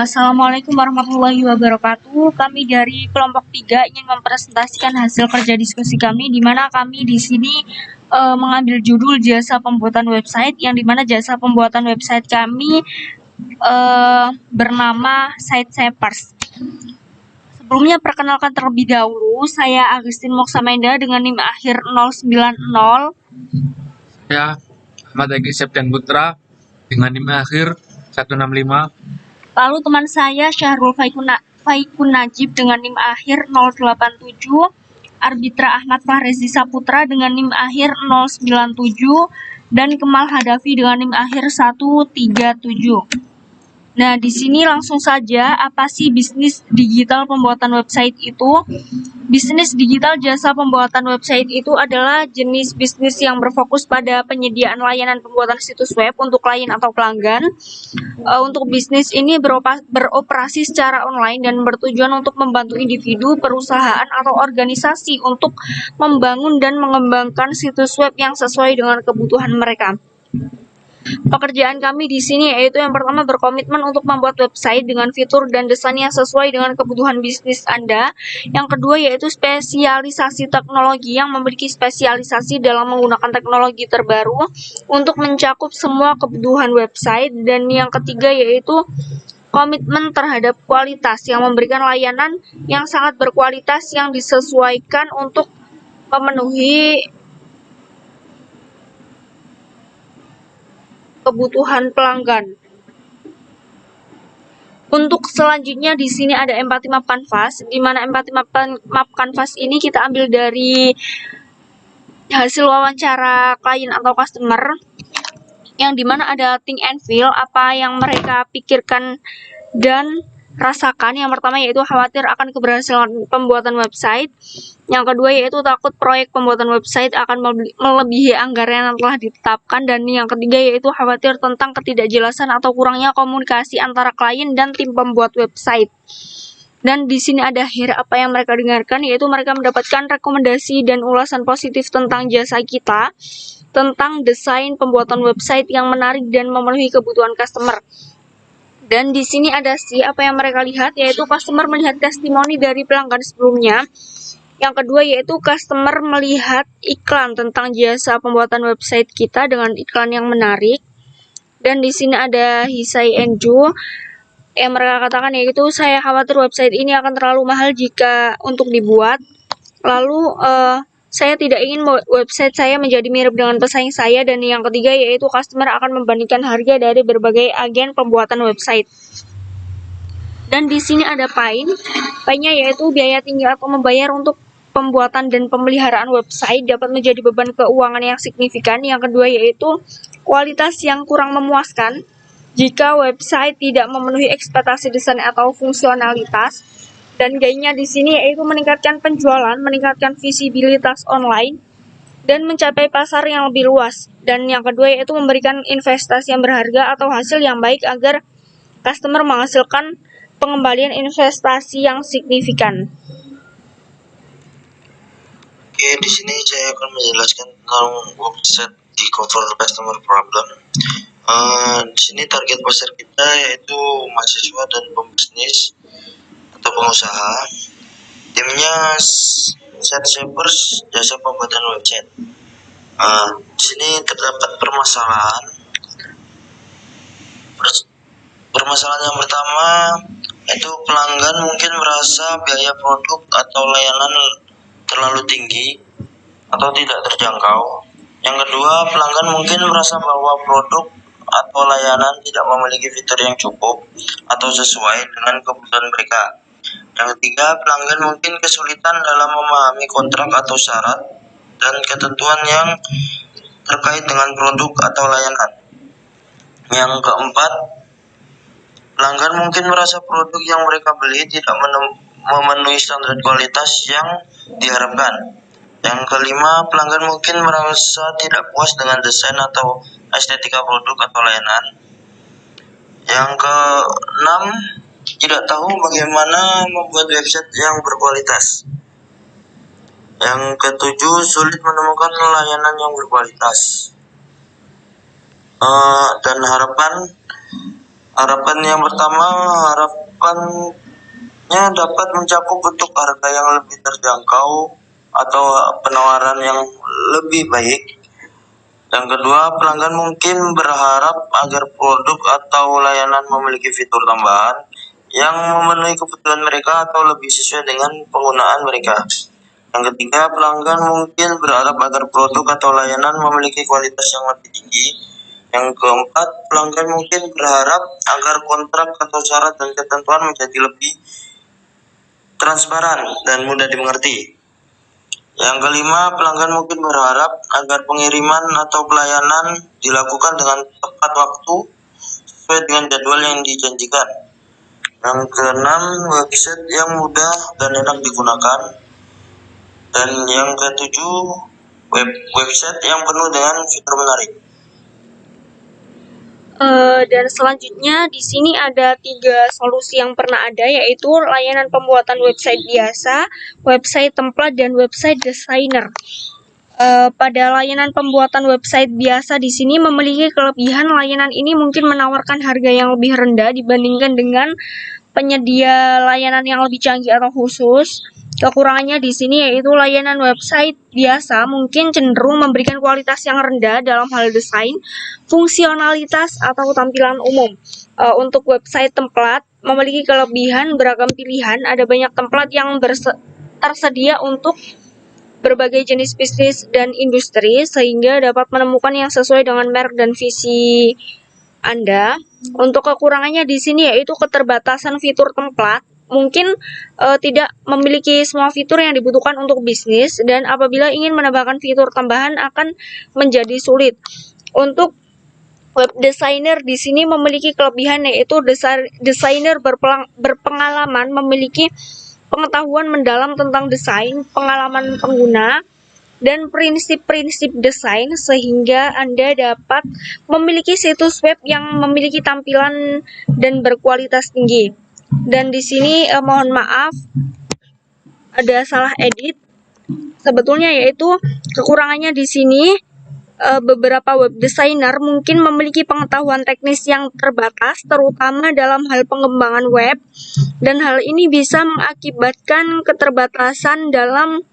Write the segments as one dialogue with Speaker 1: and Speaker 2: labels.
Speaker 1: Assalamualaikum warahmatullahi wabarakatuh. Kami dari kelompok 3 ingin mempresentasikan hasil kerja diskusi kami, di mana kami di sini mengambil judul jasa pembuatan website, yang di mana jasa pembuatan website kami bernama Site Shapers. Sebelumnya perkenalkan terlebih dahulu, saya Agustin Moksamenda dengan NIM akhir 090.
Speaker 2: Saya Ahmad Egi Septian Putra dengan NIM akhir 165.
Speaker 1: Lalu teman saya Syahrul Faikun Najib dengan NIM akhir 087, Arbitra Ahmad Fahrezi Saputra dengan NIM akhir 097, dan Kemal Hadafi dengan NIM akhir 137. Nah, di sini langsung saja, apa sih bisnis digital pembuatan website itu? Bisnis digital jasa pembuatan website itu adalah jenis bisnis yang berfokus pada penyediaan layanan pembuatan situs web untuk klien atau pelanggan. Untuk bisnis ini beroperasi secara online dan bertujuan untuk membantu individu, perusahaan, atau organisasi untuk membangun dan mengembangkan situs web yang sesuai dengan kebutuhan mereka. Pekerjaan kami di sini yaitu yang pertama berkomitmen untuk membuat website dengan fitur dan desain yang sesuai dengan kebutuhan bisnis Anda. Yang kedua yaitu spesialisasi teknologi yang memiliki spesialisasi dalam menggunakan teknologi terbaru untuk mencakup semua kebutuhan website. Dan yang ketiga yaitu komitmen terhadap kualitas yang memberikan layanan yang sangat berkualitas yang disesuaikan untuk memenuhi kebutuhan pelanggan. Untuk selanjutnya di sini ada Empathy Map Canvas, di mana Empathy Map Canvas ini kita ambil dari hasil wawancara klien atau customer, yang dimana ada think and feel, apa yang mereka pikirkan dan rasakan. Yang pertama yaitu khawatir akan keberhasilan pembuatan website. Yang kedua yaitu takut proyek pembuatan website akan melebihi anggaran yang telah ditetapkan. Dan yang ketiga yaitu khawatir tentang ketidakjelasan atau kurangnya komunikasi antara klien dan tim pembuat website. Dan di sini ada apa yang mereka dengarkan, yaitu mereka mendapatkan rekomendasi dan ulasan positif tentang jasa kita, tentang desain pembuatan website yang menarik dan memenuhi kebutuhan customer. Dan di sini ada apa yang mereka lihat, yaitu customer melihat testimoni dari pelanggan sebelumnya. Yang kedua yaitu customer melihat iklan tentang jasa pembuatan website kita dengan iklan yang menarik. Dan di sini ada Hisai Enju yang mereka katakan yaitu saya khawatir website ini akan terlalu mahal jika untuk dibuat. Lalu saya tidak ingin website saya menjadi mirip dengan pesaing saya. Dan yang ketiga yaitu customer akan membandingkan harga dari berbagai agen pembuatan website. Dan di sini ada pain-nya yaitu biaya tinggi atau membayar untuk pembuatan dan pemeliharaan website dapat menjadi beban keuangan yang signifikan. Yang kedua yaitu kualitas yang kurang memuaskan jika website tidak memenuhi ekspektasi desain atau fungsionalitas. Dan gainnya di sini yaitu meningkatkan penjualan, meningkatkan visibilitas online, dan mencapai pasar yang lebih luas. Dan yang kedua yaitu memberikan investasi yang berharga atau hasil yang baik agar customer menghasilkan pengembalian investasi yang signifikan.
Speaker 3: Oke, di sini saya akan menjelaskan tentang website di cover customer problem. Di sini target pasar kita yaitu mahasiswa dan pembisnis atau pengusaha. Timnya Site Shapers, jasa pembuatan website. Di sini terdapat permasalahan. Permasalahan yang pertama yaitu pelanggan mungkin merasa biaya produk atau layanan terlalu tinggi atau tidak terjangkau. Yang kedua, pelanggan mungkin merasa bahwa produk atau layanan tidak memiliki fitur yang cukup atau sesuai dengan kebutuhan mereka. Yang ketiga, pelanggan mungkin kesulitan dalam memahami kontrak atau syarat dan ketentuan yang terkait dengan produk atau layanan. Yang keempat, pelanggan mungkin merasa produk yang mereka beli tidak memenuhi standar kualitas yang diharapkan. Yang kelima, pelanggan mungkin merasa tidak puas dengan desain atau estetika produk atau layanan. Yang keenam, tidak tahu bagaimana membuat website yang berkualitas. Yang ketujuh, sulit menemukan layanan yang berkualitas. Dan harapan Harapan yang pertama, harapannya dapat mencakup bentuk harga yang lebih terjangkau atau penawaran yang lebih baik. Yang kedua, pelanggan mungkin berharap agar produk atau layanan memiliki fitur tambahan yang memenuhi kebutuhan mereka atau lebih sesuai dengan penggunaan mereka. Yang ketiga, pelanggan mungkin berharap agar produk atau layanan memiliki kualitas yang lebih tinggi. Yang keempat, pelanggan mungkin berharap agar kontrak atau syarat dan ketentuan menjadi lebih transparan dan mudah dimengerti. Yang kelima, pelanggan mungkin berharap agar pengiriman atau pelayanan dilakukan dengan tepat waktu sesuai dengan jadwal yang dijanjikan. Yang keenam, website yang mudah dan enak digunakan. Dan yang ketujuh, website yang penuh dengan fitur menarik.
Speaker 1: Dan selanjutnya di sini ada 3 solusi yang pernah ada, yaitu layanan pembuatan website biasa, website template, dan website designer. Pada layanan pembuatan website biasa di sini memiliki kelebihan layanan ini mungkin menawarkan harga yang lebih rendah dibandingkan dengan penyedia layanan yang lebih canggih atau khusus. Kekurangannya di sini yaitu layanan website biasa mungkin cenderung memberikan kualitas yang rendah dalam hal desain, fungsionalitas, atau tampilan umum. Untuk website template memiliki kelebihan beragam pilihan, ada banyak template yang tersedia untuk berbagai jenis bisnis dan industri sehingga dapat menemukan yang sesuai dengan merek dan visi Anda. Untuk kekurangannya di sini yaitu keterbatasan fitur template. Mungkin tidak memiliki semua fitur yang dibutuhkan untuk bisnis, dan apabila ingin menambahkan fitur tambahan akan menjadi sulit. Untuk web designer di sini memiliki kelebihan yaitu desainer berpengalaman, memiliki pengetahuan mendalam tentang desain, pengalaman pengguna, dan prinsip-prinsip desain sehingga Anda dapat memiliki situs web yang memiliki tampilan dan berkualitas tinggi. Dan di sini mohon maaf ada salah edit. Sebetulnya yaitu kekurangannya di sini beberapa web designer mungkin memiliki pengetahuan teknis yang terbatas terutama dalam hal pengembangan web, dan hal ini bisa mengakibatkan keterbatasan dalam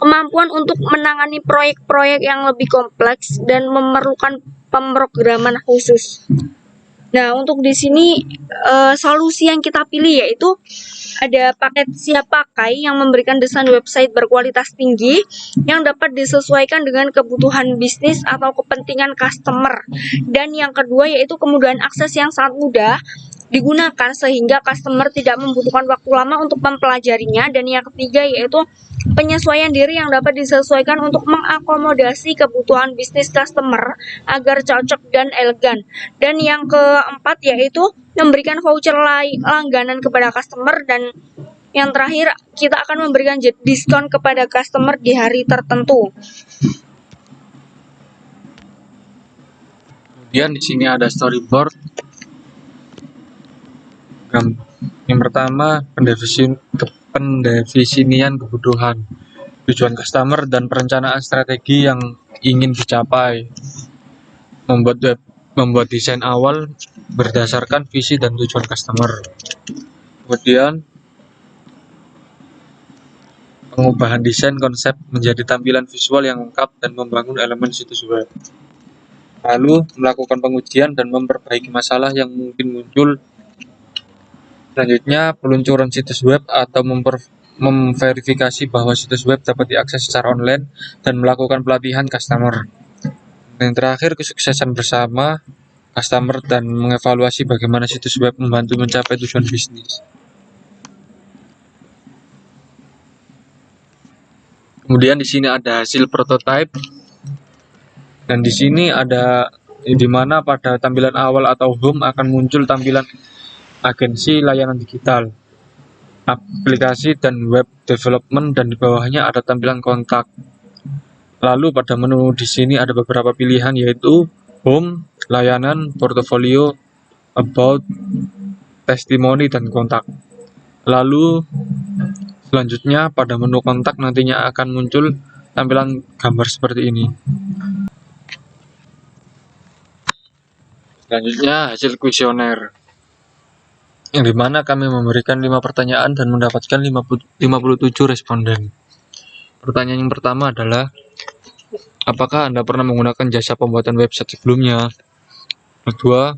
Speaker 1: kemampuan untuk menangani proyek-proyek yang lebih kompleks dan memerlukan pemrograman khusus. Nah, untuk di sini solusi yang kita pilih yaitu ada paket siap pakai yang memberikan desain website berkualitas tinggi yang dapat disesuaikan dengan kebutuhan bisnis atau kepentingan customer. Dan yang kedua yaitu kemudahan akses yang sangat mudah digunakan sehingga customer tidak membutuhkan waktu lama untuk mempelajarinya. Dan yang ketiga yaitu penyesuaian diri yang dapat disesuaikan untuk mengakomodasi kebutuhan bisnis customer agar cocok dan elegan. Dan yang keempat yaitu memberikan voucher langganan kepada customer, dan yang terakhir kita akan memberikan diskon kepada customer di hari tertentu.
Speaker 2: Kemudian di sini ada storyboard. Yang pertama, pendefinisian kebutuhan, tujuan customer, dan perencanaan strategi yang ingin dicapai. Membuat desain awal berdasarkan visi dan tujuan customer. Kemudian pengubahan desain konsep menjadi tampilan visual yang lengkap dan membangun elemen situs web. Lalu melakukan pengujian dan memperbaiki masalah yang mungkin muncul. Selanjutnya, peluncuran situs web atau memverifikasi bahwa situs web dapat diakses secara online dan melakukan pelatihan customer. Yang terakhir, kesuksesan bersama customer dan mengevaluasi bagaimana situs web membantu mencapai tujuan bisnis. Kemudian di sini ada hasil prototype, dan di sini ada di mana pada tampilan awal atau home akan muncul tampilan agensi layanan digital, aplikasi, dan web development, dan di bawahnya ada tampilan kontak. Lalu pada menu di sini ada beberapa pilihan yaitu home, layanan, portofolio, about, testimoni, dan kontak. Lalu selanjutnya pada menu kontak nantinya akan muncul tampilan gambar seperti ini. Selanjutnya hasil kuesioner, yang dimana kami memberikan 5 pertanyaan dan mendapatkan 57 responden. Pertanyaan yang pertama adalah, apakah Anda pernah menggunakan jasa pembuatan website sebelumnya? Kedua,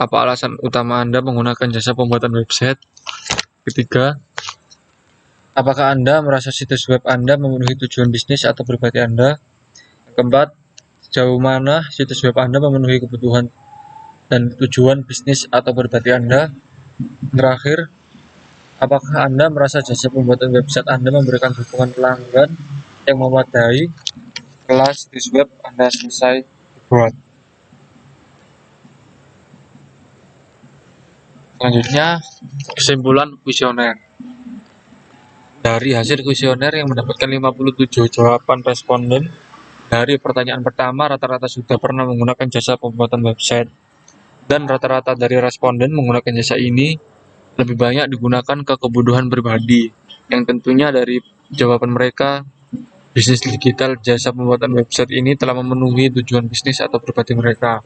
Speaker 2: apa alasan utama Anda menggunakan jasa pembuatan website? Ketiga, apakah Anda merasa situs web Anda memenuhi tujuan bisnis atau pribadi Anda? Yang keempat, sejauh mana situs web Anda memenuhi kebutuhan dan tujuan bisnis atau pribadi Anda? Terakhir, apakah Anda merasa jasa pembuatan website Anda memberikan dukungan pelanggan yang memadai setelah situs web Anda selesai dibuat? Selanjutnya, kesimpulan kuesioner. Dari hasil kuesioner yang mendapatkan 57 jawaban responden, dari pertanyaan pertama rata-rata sudah pernah menggunakan jasa pembuatan website, dan rata-rata dari responden menggunakan jasa ini lebih banyak digunakan ke kebutuhan pribadi, yang tentunya dari jawaban mereka, bisnis digital jasa pembuatan website ini telah memenuhi tujuan bisnis atau pribadi mereka,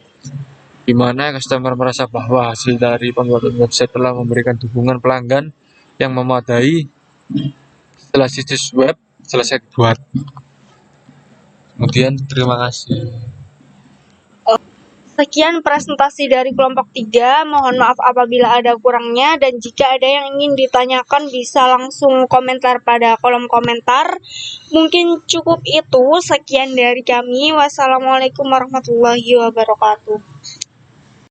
Speaker 2: di mana customer merasa bahwa hasil dari pembuatan website telah memberikan dukungan pelanggan yang memadai setelah situs web selesai dibuat. Kemudian, terima kasih.
Speaker 1: Sekian presentasi dari kelompok 3. Mohon maaf apabila ada kurangnya, dan jika ada yang ingin ditanyakan bisa langsung komentar pada kolom komentar. Mungkin cukup itu. Sekian dari kami. Wassalamualaikum warahmatullahi wabarakatuh.